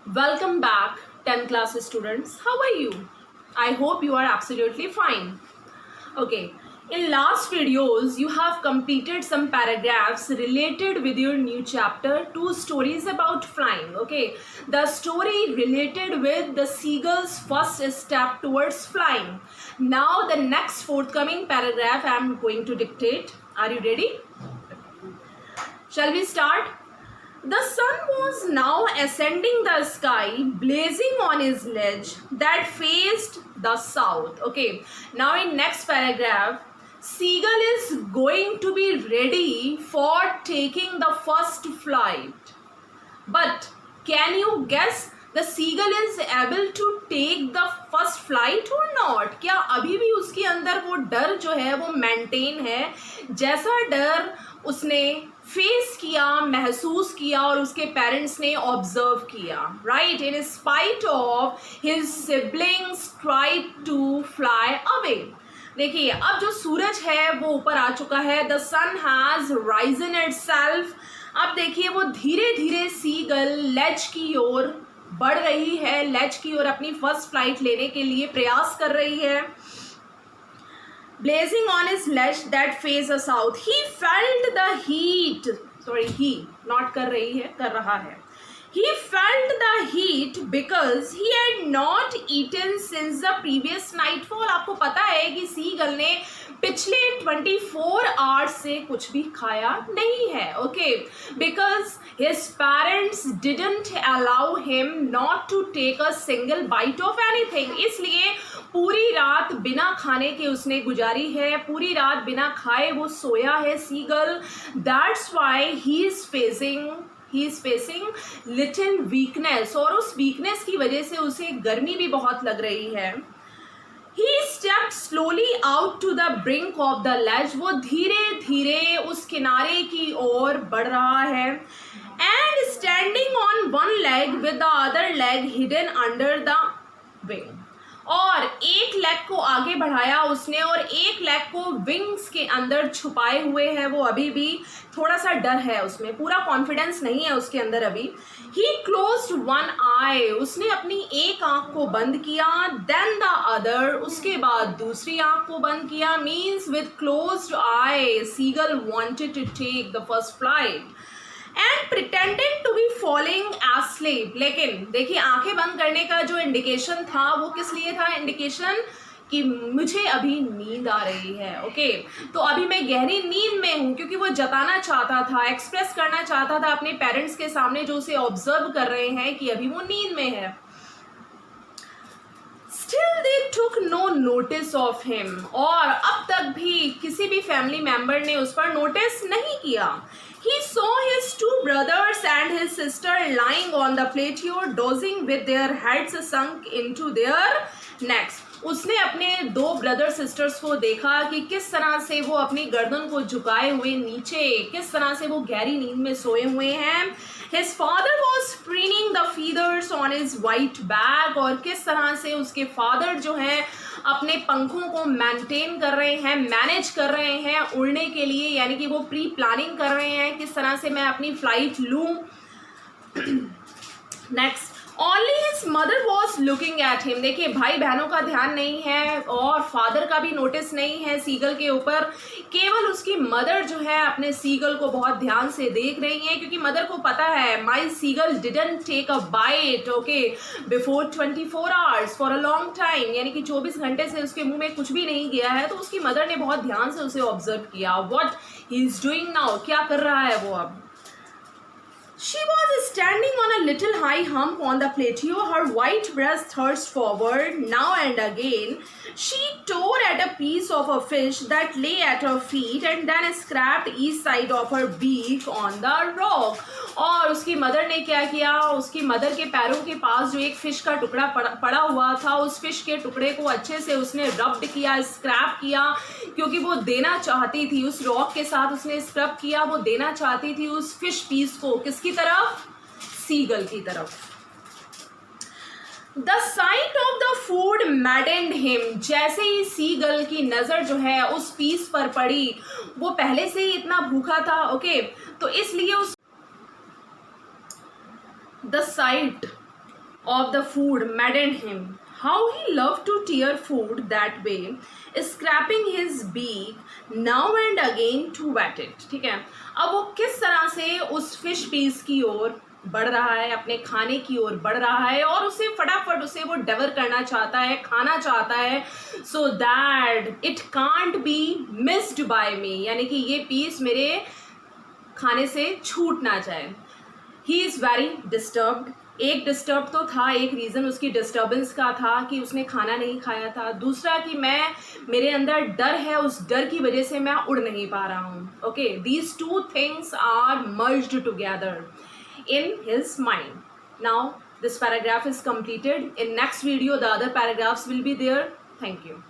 Welcome back, 10th class students. How are you? I hope you are absolutely fine. Okay, in last videos, you have completed some paragraphs related with your new chapter, 2 stories about flying. Okay, the story related with the seagull's first step towards flying. Now, the next forthcoming paragraph I am going to dictate. Are you ready? Shall we start? The sun was now ascending the sky, blazing on his ledge that faced the south. Okay, now in next paragraph, Seagull is going to be ready for taking the first flight. But can you guess the seagull is able to take the first flight or not? क्या अभी भी उसके अंदर वो डर जो है वो मेंटेन है, जैसा डर उसने फेस किया, महसूस किया और उसके पेरेंट्स ने ऑब्जर्व किया, right? In spite of his siblings tried to fly away. देखिए, अब जो सूरज है वो ऊपर आ चुका है. The sun has risen itself. अब देखिए वो धीरे धीरे सीगल लेज की ओर बढ़ रही है, लेज की ओर अपनी फर्स्ट फ्लाइट लेने के लिए प्रयास कर रही है. Blazing on his ledge that faced the south, he felt the heat. Sorry, he not कर रही है, कर रहा है. He felt the heat because he had not eaten since the previous nightfall. आपको पता है कि सीगल ने पिछले 24 आवर्स से कुछ भी खाया नहीं है. Okay, because his parents didn't allow him not to take a single bite of anything. इसलिए पूरी रात बिना खाने के उसने गुजारी है, पूरी रात बिना खाए वो सोया है seagull. That's why he is facing little weakness, और उस weakness की वजह से उसे गर्मी भी बहुत लग रही है. He stepped slowly out to the brink of the ledge. वो धीरे धीरे उस किनारे की ओर बढ़ रहा है. And standing on one leg with the other leg hidden under the wing. और एक लेग को आगे बढ़ाया उसने और एक लेग को विंग्स के अंदर छुपाए हुए है. वो अभी भी थोड़ा सा डर है उसमें, पूरा कॉन्फिडेंस नहीं है उसके अंदर अभी. He closed one eye. उसने अपनी एक आंख को बंद किया. Then the other. उसके बाद दूसरी आंख को बंद किया. Means with closed eye seagull wanted to take the first flight and pretending to be falling asleep. लेकिन देखिए, आंखें बंद करने का जो इंडिकेशन था वो किस लिए था? इंडिकेशन कि मुझे अभी नींद आ रही है. ओके, तो अभी मैं गहरी नींद में हूँ, क्योंकि वो जताना चाहता था, एक्सप्रेस करना चाहता था अपने पेरेंट्स के सामने जो उसे ऑब्जर्व कर रहे हैं कि अभी वो नींद में है. Still they took no notice of him. और अब तक भी किसी भी फैमिली मेंबर ने उस पर नोटिस नहीं किया. He saw his two brothers and his sister lying on the plateau, dozing with their heads sunk into their necks. उसने अपने दो ब्रदर सिस्टर्स को देखा कि किस तरह से वो अपनी गर्दन को झुकाए हुए नीचे, किस तरह से वो गहरी नींद में सोए हुए हैं. His father was preening the feathers on his white back. और किस तरह से उसके फादर जो हैं अपने पंखों को मेंटेन कर रहे हैं, मैनेज कर रहे हैं उड़ने के लिए, यानी कि वो प्री प्लानिंग कर रहे हैं किस तरह से मैं अपनी फ्लाइट लूँ. Next, only his mother was looking at him. देखिए, भाई बहनों का ध्यान नहीं है और फादर का भी नोटिस नहीं है सीगल के ऊपर. केवल उसकी मदर जो है अपने सीगल को बहुत ध्यान से देख रही है, क्योंकि मदर को पता है my seagull didn't take a bite okay before 24 hours for a long time. यानी कि 24 घंटे से उसके मुंह में कुछ भी नहीं गया है. तो उसकी मदर ने बहुत ध्यान से उसे ऑब्जर्व किया. What he is doing now, क्या कर रहा है वो अब. She was standing on a little high hump on the plateau, her white breast thrust forward now and again. She tore at a piece of a fish that lay at her feet and then scraped each side of her beak on the rock. और उसकी mother ने क्या किया, उसकी mother के पैरों के पास जो एक फिश का टुकड़ा पड़ा हुआ था, उस फिश के टुकड़े को अच्छे से उसने रब्ड किया, स्क्रैप किया, क्योंकि वो देना चाहती थी उस रॉक के साथ उसने स्क्रब किया. वो देना चाहती थी उस फिश पीस को किसकी तरफ? सीगल की तरफ. The site of the food मैडेंड him. जैसे ही सीगल की नज़र जो है उस पीस पर पड़ी, वो पहले से ही इतना भूखा था. ओके, तो इसलिए उस the site of the food maddened him. How he loved to tear food that way, scraping his beak now and again to wet it. ठीक है, अब वो किस तरह से उस फिश पीस की ओर बढ़ रहा है, अपने खाने की ओर बढ़ रहा है, और उसे फटाफट उसे वो डेवर करना चाहता है, खाना चाहता है, so that it can't be missed by me, यानी कि ये पीस मेरे खाने से छूट ना जाए. He is very disturbed. एक डिस्टर्ब तो था, एक रीज़न उसकी डिस्टर्बेंस का था कि उसने खाना नहीं खाया था. दूसरा कि मेरे अंदर डर है, उस डर की वजह से मैं उड़ नहीं पा रहा हूँ. Okay, these two things are merged together in his mind. Now this paragraph is completed. In next video the other paragraphs will be there. Thank you.